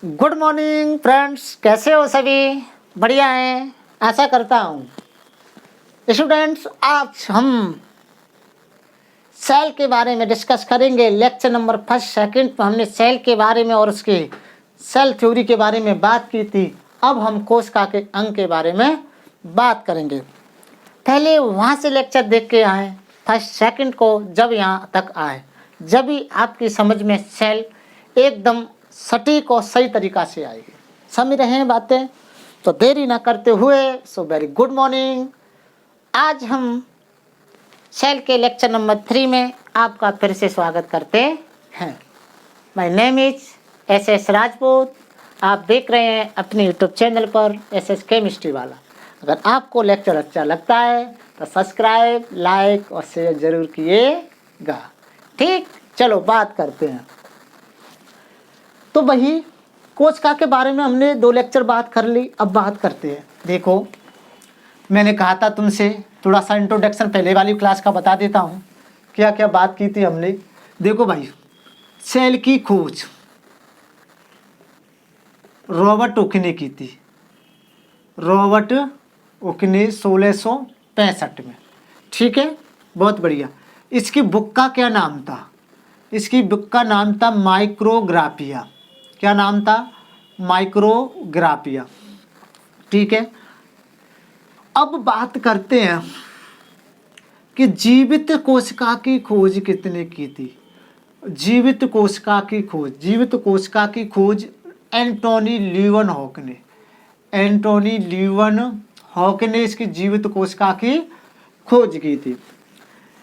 Good morning friends, कैसे हो सभी? बढ़िया हैं, आशा करता हूँ। स्टूडेंट्स, आज हम सेल के बारे में डिस्कस करेंगे। लेक्चर नंबर फर्स्ट सेकंड पर हमने सेल के बारे में और उसके सेल थ्योरी के बारे में बात की थी। अब हम कोशिका के अंग के बारे में बात करेंगे। पहले वहाँ से लेक्चर देख के आए, फर्स्ट सेकंड को जब यहाँ तक आए, जब भी आपकी समझ में सेल एकदम सटीक और सही तरीक़ा से आएगी। समझ रहे हैं बातें? तो देरी ना करते हुए सो वेरी गुड मॉर्निंग। आज हम सेल के लेक्चर नंबर 3 में आपका फिर से स्वागत करते हैं। My name is SS Rajput. आप देख रहे हैं अपने यूट्यूब चैनल पर SS केमिस्ट्री वाला। अगर आपको लेक्चर अच्छा लगता है तो सब्सक्राइब, लाइक और शेयर ज़रूर कीजिएगा। ठीक, चलो बात करते हैं। तो वही कोशिका के बारे में हमने 2 लेक्चर बात कर ली। अब बात करते हैं। देखो, मैंने कहा था तुमसे थोड़ा सा इंट्रोडक्शन पहले वाली क्लास का बता देता हूँ, क्या क्या बात की थी हमने। देखो भाई, सेल की खोज रॉबर्ट हुक ने की थी। रॉबर्ट हुक ने 1665 में। ठीक है, बहुत बढ़िया। इसकी बुक का क्या नाम था? इसकी बुक का नाम था माइक्रोग्राफिया। क्या नाम था? माइक्रोग्राफिया। ठीक है, अब बात करते हैं कि जीवित कोशिका की खोज किसने की थी। जीवित कोशिका की खोज एंटोनी लीवन हॉक ने इसकी जीवित कोशिका की खोज की थी।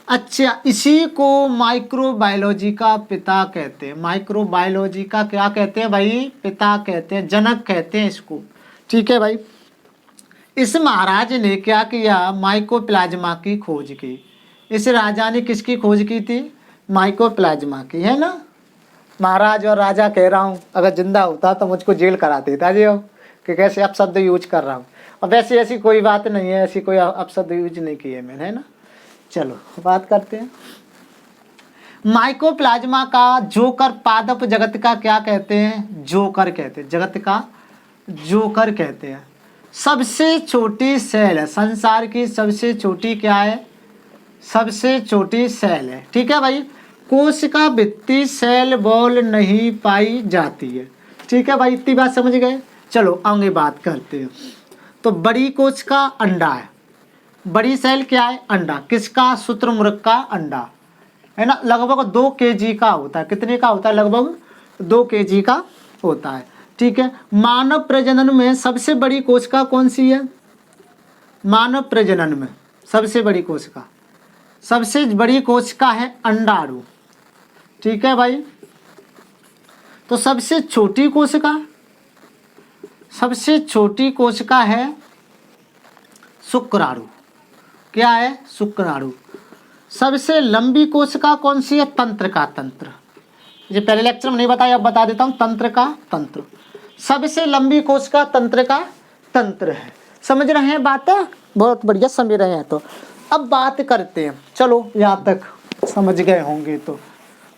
अच्छा, इसी को माइक्रोबायोलॉजी का पिता कहते हैं। माइक्रोबायोलॉजी का क्या कहते हैं भाई? पिता कहते हैं, जनक कहते हैं इसको। ठीक है भाई। इस महाराज ने क्या किया? माइकोप्लाज्मा की खोज की। इस राजा ने किसकी खोज की थी? माइकोप्लाज्मा की, है ना। महाराज और राजा कह रहा हूँ, अगर जिंदा होता तो मुझको जेल करा देता जी हो कि कैसे अपशब्द यूज कर रहा हूँ। और वैसे ऐसी कोई बात नहीं है, ऐसी कोई अपशब्द यूज नहीं की है मैंने, है ना। चलो बात करते हैं। माइकोप्लाज्मा का जोकर पादप जगत का क्या कहते हैं? जोकर कहते हैं। जगत का जोकर कहते हैं। सबसे छोटी सेल है संसार की। सबसे छोटी क्या है? सबसे छोटी सेल है। ठीक है भाई। कोशिका भित्ति सेल वॉल नहीं पाई जाती है। ठीक है भाई, इतनी बात समझ गए। चलो आगे बात करते हैं। तो बड़ी कोशिका अंडा है। बड़ी सेल क्या है? अंडा। किसका? शुतुरमुर्ग का अंडा, है ना। लगभग 2 kg का होता है। कितने का होता है? लगभग 2 kg का होता है। ठीक है। मानव प्रजनन में सबसे बड़ी कोशिका कौन सी है? मानव प्रजनन में सबसे बड़ी कोशिका है अंडाणु। ठीक है भाई। तो सबसे छोटी कोशिका है शुक्राणु। क्या है? शुक्राणु। सबसे लंबी कोशिका कौन सी है? तंत्र। ये पहले लेक्चर में नहीं बताया, अब बता देता हूँ। तंत्र। सबसे लंबी कोशिका तंत्र है। समझ रहे हैं बातें? बहुत बढ़िया समझ रहे हैं। तो अब बात करते हैं। चलो यहाँ तक समझ गए होंगे। तो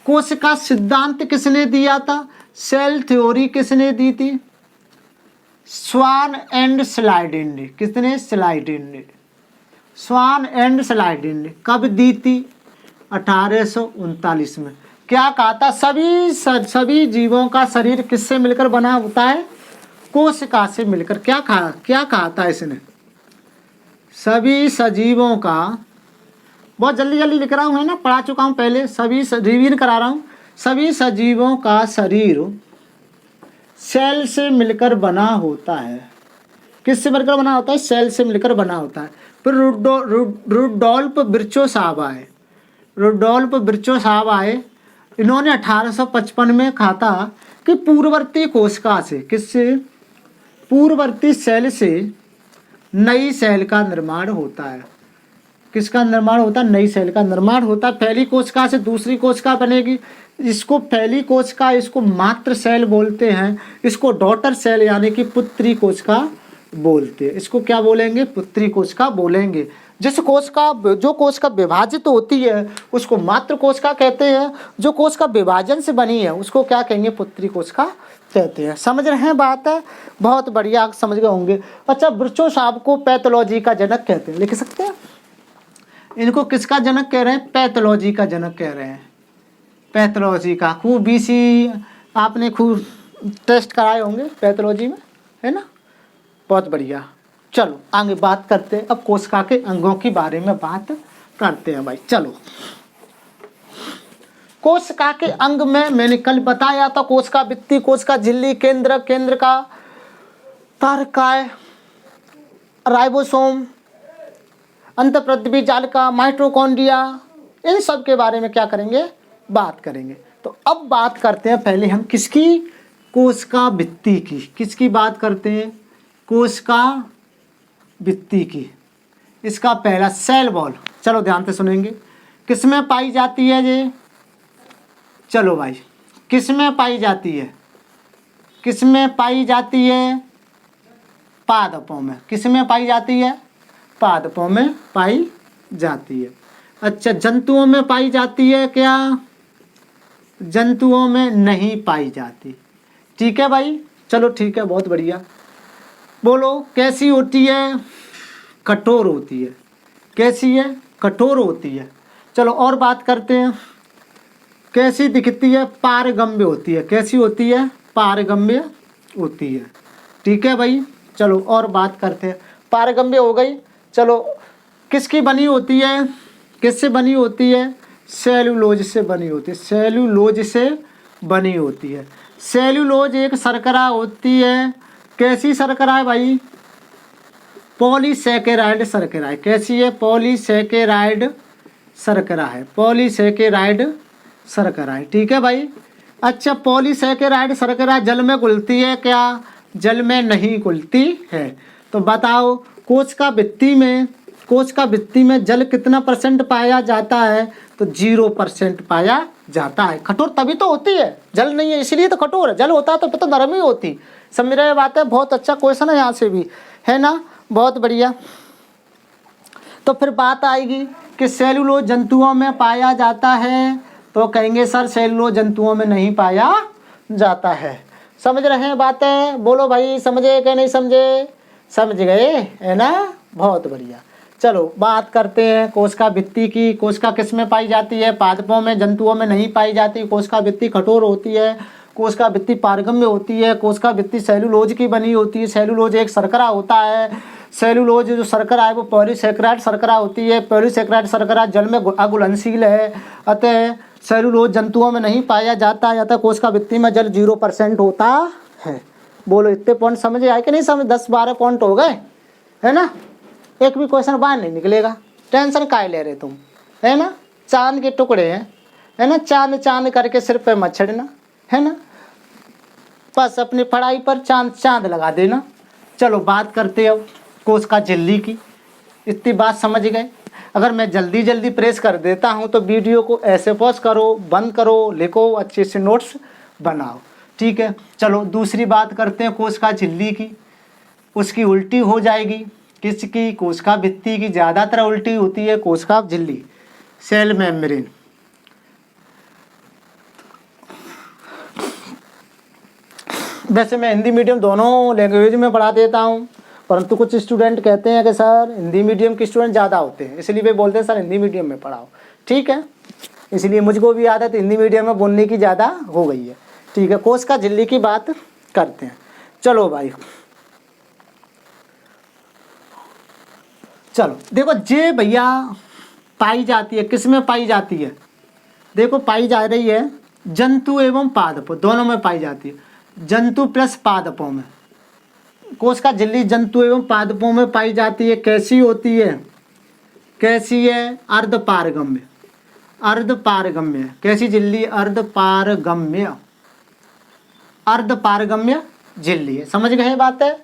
कोशिका सिद्धांत किसने दिया था? सेल थ्योरी किसने दी थी? स्वान एंड स्लाइडेन ने। किसने? स्वान एंड स्लाइडेन ने। कब दी थी? 1839 में। क्या कहा था? सभी जीवों का शरीर किससे मिलकर बना होता है? कोशिका से मिलकर। क्या कहा था इसने? सभी सजीवों का, बहुत जल्दी लिख रहा हूँ, है ना, पढ़ा चुका हूँ पहले। रिवीजन करा रहा हूँ। सभी सजीवों का शरीर सेल से मिलकर बना होता है। किससे मिलकर बना होता है? सेल से मिलकर बना होता है। फिर रुडोल्फ विर्चो साहब आए। इन्होंने 1855 में कहा था कि पूर्ववर्ती कोशिका से, किससे? पूर्ववर्ती सेल से नई सेल का निर्माण होता है। किसका निर्माण होता है? नई सेल का निर्माण होता है। पहली कोशिका से दूसरी कोशिका बनेगी। इसको पहली कोशिका, इसको मातृ सेल बोलते हैं। इसको डॉटर सेल यानी कि पुत्री कोशिका बोलते हैं। इसको क्या बोलेंगे? पुत्री कोशिका बोलेंगे। जो कोशिका विभाजित होती है उसको मातृ कोशिका कहते हैं। जो कोशिका विभाजन से बनी है उसको क्या कहेंगे? पुत्री कोशिका कहते हैं। समझ रहे हैं बात है, बहुत बढ़िया, आप समझ गए होंगे। अच्छा, ब्रचो साहब को पैथोलॉजी का जनक कहते हैं, लिख सकते हैं। इनको किसका जनक कह रहे हैं? पैथोलॉजी का जनक कह रहे हैं, पैथोलॉजी का। खूब बीसी आपने खूब टेस्ट कराए होंगे पैथोलॉजी में, है ना, बहुत बढ़िया। चलो आगे बात करते हैं, अब कोशिका के अंगों के बारे में बात करते हैं भाई। चलो, कोशिका के अंग में मैंने कल बताया था, कोशिका भित्ति, कोशिका झिल्ली, केंद्र, केंद्र का तारकाय, राइबोसोम, अंतःपृथ्वी जालिका, माइटोकॉन्ड्रिया, इन सब के बारे में क्या करेंगे? बात करेंगे। तो अब बात करते हैं पहले हम किसकी? कोशिका भित्ति की। किसकी बात करते हैं? कोशिका भित्ति की। इसका पहला सेल वॉल, चलो ध्यान से सुनेंगे। किसमें पाई जाती है ये? चलो भाई, किसमें पाई जाती है? किसमें पाई जाती है? पादपों में। किसमें पाई जाती है? पादपों में पाई जाती है। अच्छा, जंतुओं में पाई जाती है क्या? जंतुओं में नहीं पाई जाती। ठीक है भाई, चलो ठीक है, बहुत बढ़िया। बोलो कैसी होती है? कठोर होती है। कैसी है? कठोर होती है। चलो और बात करते हैं, कैसी दिखती है? पारगम्य होती है। कैसी होती है? पारगम्य होती है। ठीक है भाई, चलो और बात करते हैं। पारगम्य हो गई। चलो, किसकी बनी होती है? किससे बनी होती है? सेलुलोज से बनी होती है। सेलुलोज से बनी होती है। सेलुलोज एक शर्करा होती है। कैसी शर्करा है भाई? पॉलीसैकेराइड शर्करा है। कैसी है? पॉलीसैकेराइड शर्करा है। पॉलीसैकेराइड शर्करा है। ठीक है भाई। अच्छा, पॉलीसैकेराइड शर्करा जल में घुलती है क्या? जल में नहीं घुलती है। तो बताओ, कोशिका भित्ति में जल कितना % पाया जाता है? तो 0% पाया जाता है। कठोर तभी तो होती है, जल नहीं है इसलिए तो कठोर है। जल होता तो पता नरम ही होती। समझ रहे बात है? बहुत अच्छा क्वेश्चन है यहाँ से भी, है ना, बहुत बढ़िया। तो फिर बात आएगी कि सेलुलोज जंतुओं में पाया जाता है, तो कहेंगे सर सेलुलोज जंतुओं में नहीं पाया जाता है। समझ रहे हैं बातें? बोलो भाई, समझे कि नहीं समझे? समझ गए, है ना, बहुत बढ़िया। चलो बात करते हैं कोशिका भित्ति की। कोशिका किस में पाई जाती है? पादपों में, जंतुओं में नहीं पाई जाती। कोशिका भित्ति कठोर होती है। कोशिका भित्ति पारगम्य होती है। कोशिका भित्ति सेलुलोज की बनी होती है। सेलुलोज एक शर्करा होता है। सेलुलोज जो शर्करा है वो पॉलीसैकेराइड शर्करा होती है। पॉलीसैकेराइड शर्करा जल में अघुलनशील है, अतः सेलुलोज जंतुओं में नहीं पाया जाता है, अतः कोशिका भित्ति में जल 0% होता है। बोलो इतने पॉइंट समझे आए कि नहीं समझ? 10-12 पॉइंट हो गए, है ना। एक भी क्वेश्चन बाहर नहीं निकलेगा, टेंशन काहे ले रहे तुम, है ना। चांद के टुकड़े हैं, है ना, चांद चांद करके सिर पे मत छड़ना, है ना, बस अपनी पढ़ाई पर चांद चांद लगा देना। चलो बात करते अब कोशिका झिल्ली की। इतनी बात समझ गए? अगर मैं जल्दी जल्दी प्रेस कर देता हूँ तो वीडियो को ऐसे पॉज करो, बंद करो, लिखो, अच्छे से नोट्स बनाओ, ठीक है। चलो दूसरी बात करते हैं कोशिका झिल्ली की। उसकी उल्टी हो जाएगी, किसकी? कोशिका भित्ति की। ज़्यादातर उल्टी होती है कोशिका झिल्ली, सेल मेम्ब्रेन। वैसे मैं हिंदी मीडियम दोनों लैंग्वेज में पढ़ा देता हूँ, परंतु कुछ स्टूडेंट कहते हैं कि सर हिंदी मीडियम के स्टूडेंट ज़्यादा होते हैं, इसलिए वे बोलते हैं सर हिंदी मीडियम में पढ़ाओ, ठीक है। इसलिए मुझको भी आदत हिंदी मीडियम में बोलने की ज़्यादा हो गई है, ठीक है। कोशिका झिल्ली की बात करते हैं। चलो भाई, चलो देखो, जे भैया पाई जाती है, किस में पाई जाती है? देखो पाई जा रही है जंतु एवं पादपों दोनों में पाई जाती है। जंतु प्लस पादपों में कोशिका झिल्ली जंतु एवं पादपों में पाई जाती है। कैसी होती है? कैसी है? अर्धपारगम्य। अर्धपारगम्य। कैसी झिल्ली? अर्धपारगम्य। अर्धपारगम्य झिल्ली है। समझ गए बात है?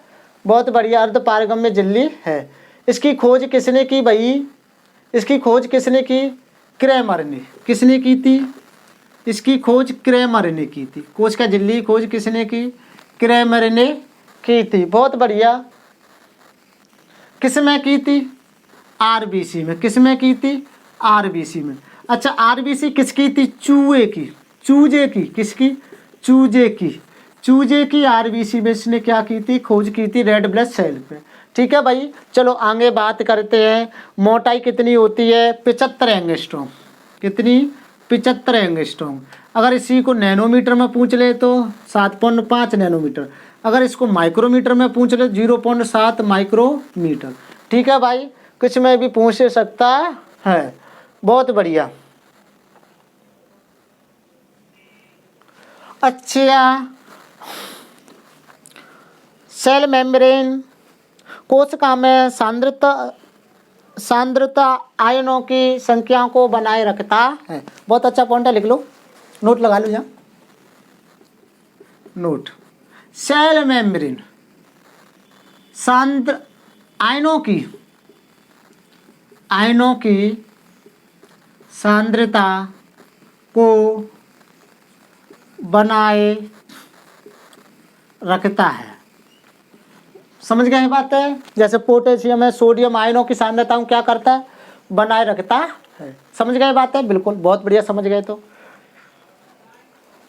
बहुत बढ़िया, अर्धपारगम्य झिल्ली है। इसकी खोज किसने की भाई? इसकी खोज किसने की? क्रेमर ने। किसने की थी? इसकी खोज क्रेमर ने की थी। कोशिका झिल्ली की खोज किसने की? क्रेमर ने की थी। बहुत बढ़िया। किस में की थी? आरबीसी में। किस में की थी? आरबीसी में। अच्छा, आरबीसी किसकी थी? चूहे की। चूजे की। किसकी? चूजे की। चूजे की आरबीसी में इसने क्या की थी, खोज की थी रेड ब्लड सेल पे। ठीक है भाई, चलो आगे बात करते हैं। मोटाई कितनी होती है, 75 एंगस्ट्रॉम। कितनी, 75 एंगस्ट्रॉम। अगर इसी को नैनोमीटर में पूछ ले तो 7.5 नैनोमीटर। अगर इसको माइक्रोमीटर में पूछ ले 0.7 माइक्रोमीटर। ठीक है भाई, कुछ में भी पूछ सकता है। बहुत बढ़िया। अच्छा, सेल मेम्ब्रेन कोशिका में सांद्रता आयनों की संख्या को बनाए रखता है। बहुत अच्छा पॉइंट है, लिख लो, नोट लगा लो यहाँ, नोट। सेल मेम्ब्रेन आयनों की सांद्रता को बनाए रखता है। समझ गए बात है? जैसे पोटेशियम है, सोडियम, आयनों की सांद्रता को क्या करता है, बनाए रखता है। समझ गए बात है? बिल्कुल, बहुत बढ़िया समझ गए। तो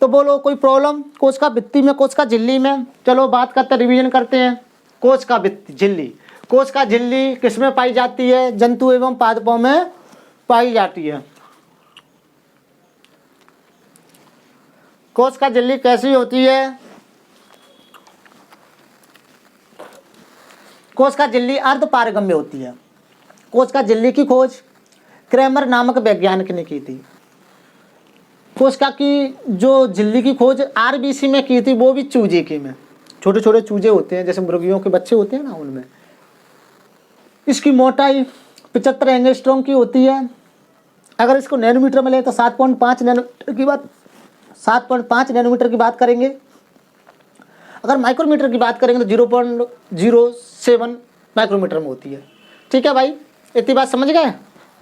बोलो कोई प्रॉब्लम कोशिका भित्ति में, कोशिका झिल्ली में? चलो बात करते हैं, रिवीजन करते हैं। कोशिका भित्ति, झिल्ली। कोशिका झिल्ली किसमें पाई जाती है, जंतु एवं पादपों में पाई जाती है। कोशिका झिल्ली कैसी होती है? कोशिका झिल्ली अर्धपारगम्य होती है। कोशिका झिल्ली की खोज क्रेमर नामक वैज्ञानिक ने की थी। कोशिका की जो झिल्ली की खोज आरबीसी में की थी, वो भी चूजे के में। छोटे छोटे चूजे होते हैं, जैसे मुर्गियों के बच्चे होते हैं ना, उनमें। इसकी मोटाई 75 एंगस्ट्रॉम की होती है। अगर इसको नैनोमीटर में ले तो 7.5 नैनोमीटर की बात करेंगे। अगर माइक्रोमीटर की बात करेंगे तो 0.07 माइक्रोमीटर में होती है। ठीक है भाई, इतनी बात समझ गए?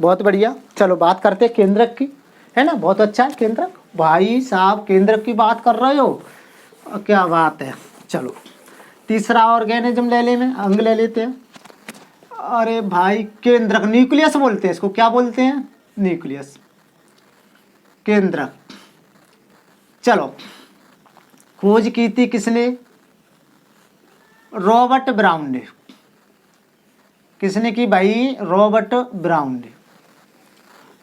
बहुत बढ़िया। चलो बात करते हैं केंद्रक की, है ना? बहुत अच्छा है केंद्रक। भाई साहब केंद्रक की बात कर रहे हो, क्या बात है। चलो तीसरा ऑर्गेनिज्म ले ले में अंग ले लेते हैं। अरे भाई केंद्रक, न्यूक्लियस बोलते हैं इसको। क्या बोलते हैं? न्यूक्लियस, केंद्रक। चलो खोज की थी किसने? रॉबर्ट ब्राउन ने। किसने की भाई? रॉबर्ट ब्राउन ने।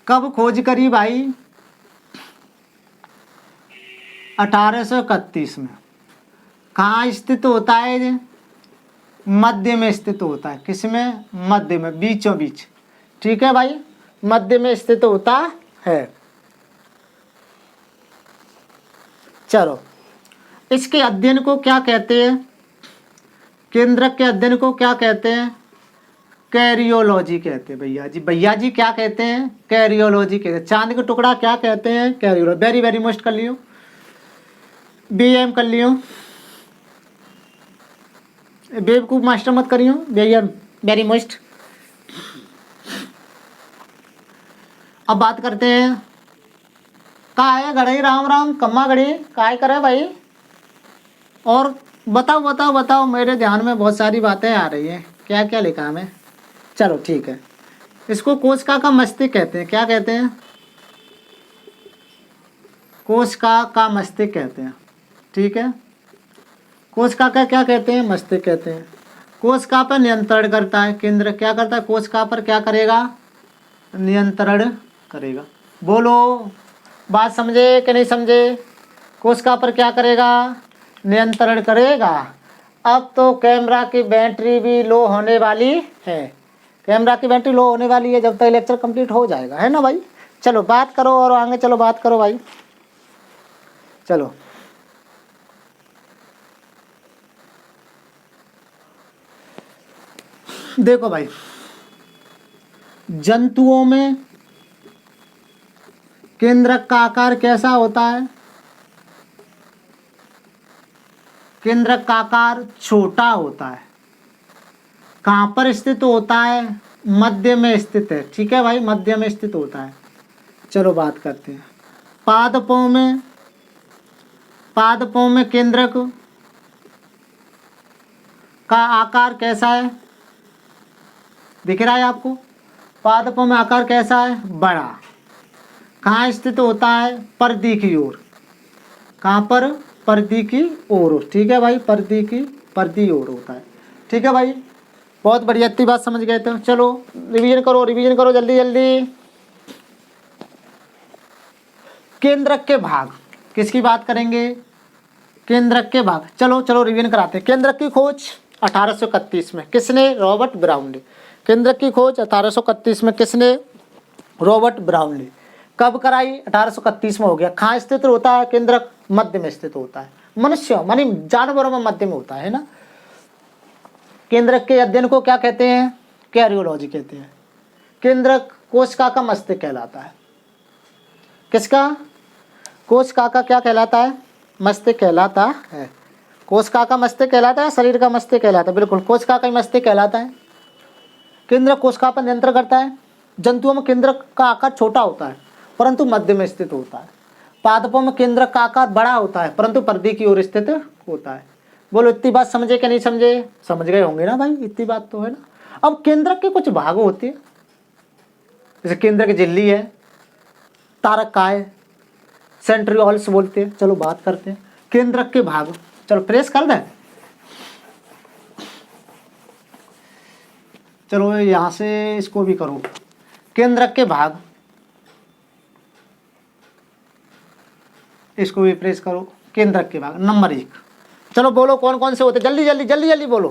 कब खोज करी भाई? 1831 में। कहाँ स्थित होता है? मध्य में स्थित होता है। किसमें? मध्य में, बीचों बीच। ठीक है भाई, मध्य में स्थित होता है। चलो इसके अध्ययन को क्या कहते हैं? केंद्रक के अध्ययन को क्या कहते हैं? कैरियोलॉजी कहते हैं। भैया जी, भैया जी क्या कहते हैं? कैरियोलॉजी कहते हैं। चांद का टुकड़ा क्या कहते हैं? कैरियोलॉजी। वेरी वेरी मोस्ट कर लियो, बीएम कर लियो, बेवकूफ मास्टर मत करियो, बीएम वेरी मोस्ट। अब बात करते हैं, कहा है गढ़ई राम राम कम्मा गढ़ी काय करे भाई? और बताओ बताओ बताओ, मेरे ध्यान में बहुत सारी बातें आ रही हैं। क्या क्या लिखा है मैं? चलो ठीक है। इसको कोशिका का मस्तिष्क कहते हैं। क्या कहते हैं? कोशिका का मस्तिष्क कहते हैं। ठीक है, कोशिका का क्या कहते हैं? मस्तिष्क कहते हैं। कोशिका पर नियंत्रण करता है केंद्र। क्या करता है? कोशिका पर क्या करेगा? नियंत्रण करेगा। बोलो बात समझे कि नहीं समझे? कोशिका पर क्या करेगा? नियंत्रण करेगा। अब तो कैमरा की बैटरी भी लो होने वाली है। कैमरा की बैटरी लो होने वाली है जब तक लेक्चर कंप्लीट हो जाएगा, है ना भाई? चलो बात करो और आगे चलो, बात करो भाई। चलो देखो भाई, जंतुओं में केंद्रक का आकार कैसा होता है? केंद्रक का आकार छोटा होता है। कहाँ पर स्थित होता है? मध्य में स्थित है। ठीक है भाई, मध्य में स्थित होता है। चलो बात करते हैं पादपों में केंद्रक का आकार कैसा है? दिख रहा है आपको? पादपों में आकार कैसा है? बड़ा। कहाँ स्थित होता है? परिधि की ओर। कहाँ पर? पर्दी की ओर, ठीक है भाई, पर्दी ओर होता है, ठीक है भाई। बहुत बढ़िया, इतनी बात समझ गए तो चलो रिवीजन करो जल्दी जल्दी। केंद्रक के भाग, किसकी बात करेंगे? केंद्रक के भाग। चलो रिवीजन कराते हैं। केंद्रक की खोज 1831 में किसने? रॉबर्ट ब्राउन ने। केंद्रक की खोज 1831 में किसने? रॉबर्ट ब्राउन ने। कब कराई? 1831 में हो गया। कहाँ स्थित होता है केंद्रक? मध्य में स्थित होता है, मनुष्य मानी जानवरों में मध्य में होता है ना। केंद्रक के अध्ययन को क्या कहते हैं? कैरियोलॉजी कहते हैं। केंद्रक कोशिका का मस्तिष्क कहलाता है। किसका? कोशिका का क्या कहलाता है? मस्तिष्क कहलाता है। कोशिका का मस्तिष्क कहलाता है, शरीर का मस्तिष्क कहलाता है, बिल्कुल कोशिका का ही मस्तिष्क कहलाता है। केंद्रक कोशिका पर नियंत्रण करता है। जंतुओं में केंद्रक का आकार छोटा होता है परंतु मध्य में स्थित होता है। पादपों में केंद्रक का आकार बड़ा होता है परंतु पर्दी की ओर स्थित होता है। बोलो इतनी बात समझे कि नहीं समझे? समझ गए होंगे ना भाई, इतनी बात तो है ना। अब केंद्रक के कुछ भाग होते हैं, जैसे केंद्रक झिल्ली है, तारक काय, सेंट्रियोल्स बोलते हैं। चलो बात करते हैं केंद्रक के भाग। चलो प्रेस कर दें। चलो यहाँ से इसको भी करो। केंद्रक के भाग, इसको भी प्रेस करो। केंद्रक के भाग नंबर 1। चलो बोलो कौन कौन से होते? जल्दी जल्दी जल्दी जल्दी बोलो।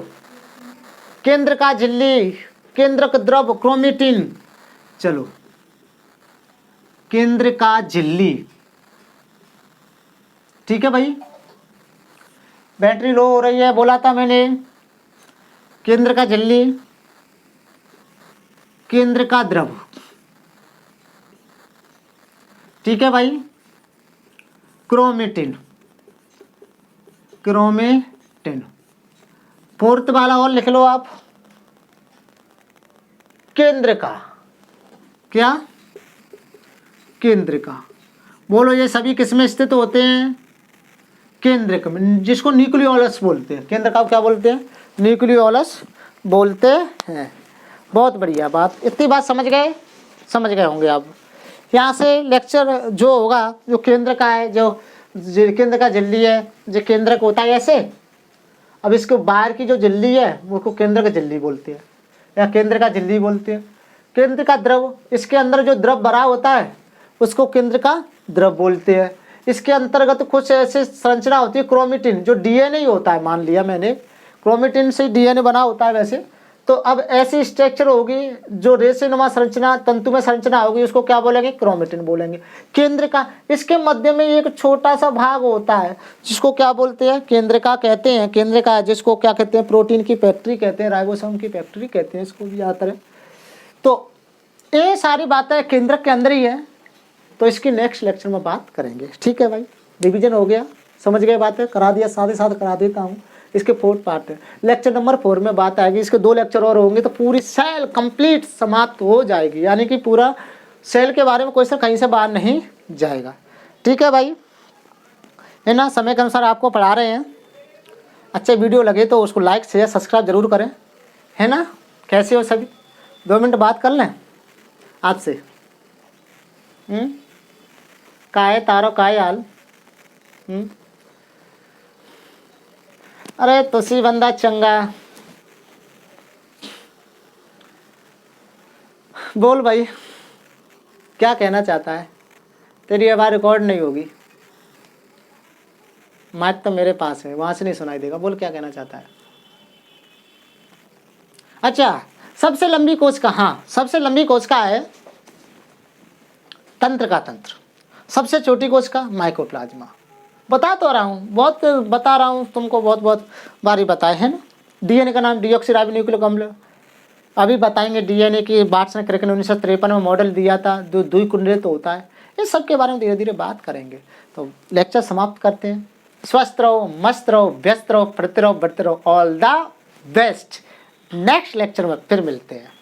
केंद्र का झिल्ली, केंद्रक द्रव, क्रोमेटिन। चलो केंद्र का झिल्ली, ठीक है भाई। बैटरी लो हो रही है, बोला था मैंने। केंद्र का झिल्ली, केंद्र का द्रव, ठीक है भाई। क्रोमेटिन, फोर्थ वाला और लिख लो आप। केंद्र का, क्या? केंद्र का। बोलो ये सभी किसमें स्थित होते हैं? केंद्रक में, जिसको न्यूक्लियोलस बोलते हैं। केंद्र का क्या बोलते हैं? न्यूक्लियोलस बोलते हैं। बहुत बढ़िया बात, इतनी बात समझ गए होंगे आप। यहाँ से लेक्चर जो होगा, जो केंद्र का है, जो केंद्र का झिल्ली है, जो केंद्रक होता है ऐसे। अब इसको बाहर की जो झिल्ली है उसको केंद्र का झिल्ली बोलते हैं या केंद्र का झिल्ली बोलते हैं। केंद्र का द्रव, इसके अंदर जो द्रव भरा होता है उसको केंद्र का द्रव बोलते हैं। इसके अंतर्गत कुछ ऐसी संरचना होती है, क्रोमेटिन, जो डीएनए होता है। मान लिया मैंने क्रोमेटिन से डीएनए बना होता है वैसे। तो अब ऐसी स्ट्रक्चर होगी जो रेशेनुमा संरचना, तंतुमय संरचना होगी, उसको क्या बोलेंगे? क्रोमेटिन बोलेंगे। केंद्र का, इसके मध्य में एक छोटा सा भाग होता है जिसको क्या बोलते हैं? केंद्र का कहते हैं। केंद्र का जिसको क्या कहते हैं? प्रोटीन की फैक्ट्री कहते हैं, राइबोसोम की फैक्ट्री कहते हैं, इसको भी याद करें। तो ये सारी बातें केंद्रक के अंदर ही है, तो इसकी नेक्स्ट लेक्चर में बात करेंगे, ठीक है भाई। रिवीजन हो गया, समझ गए बातें, करा दिया, साथ ही साथ करा देता हूँ। इसके 4th पार्ट है, लेक्चर नंबर 4 में बात आएगी। इसके 2 लेक्चर और होंगे तो पूरी सेल कंप्लीट समाप्त हो जाएगी, यानी कि पूरा सेल के बारे में क्वेश्चन कहीं से बाहर नहीं जाएगा, ठीक है भाई, है ना। समय के अनुसार आपको पढ़ा रहे हैं। अच्छे वीडियो लगे तो उसको लाइक शेयर सब्सक्राइब जरूर करें, है ना। कैसे हो सभी? 2 मिनट बात कर लें आपसे। काय तारो काय हाल? अरे तुसी बंदा चंगा, बोल भाई क्या कहना चाहता है? तेरी आवाज़ रिकॉर्ड नहीं होगी, माइक तो मेरे पास है, वहां से नहीं सुनाई देगा। बोल क्या कहना चाहता है? अच्छा, सबसे लंबी कोशिका, हाँ सबसे लंबी कोशिका है तंत्र का तंत्र। सबसे छोटी कोशिका माइकोप्लाज्मा। बता तो रहा हूँ, बहुत बता रहा हूँ तुमको, बहुत बहुत बारी बताए हैं ना। डीएनए का नाम डीऑक्सीराइबोन्यूक्लिक अम्ल। अभी बताएंगे डीएनए की वाटसन क्रिक ने 1953 में मॉडल दिया था, जो द्विकुंडलित होता है। इस सब के बारे में धीरे धीरे बात करेंगे। तो लेक्चर समाप्त करते हैं। स्वस्थ रहो, मस्त रहो, व्यस्त रहो, पढ़ते रहो, बढ़ते रहो। All the best. Next lecture में फिर मिलते हैं।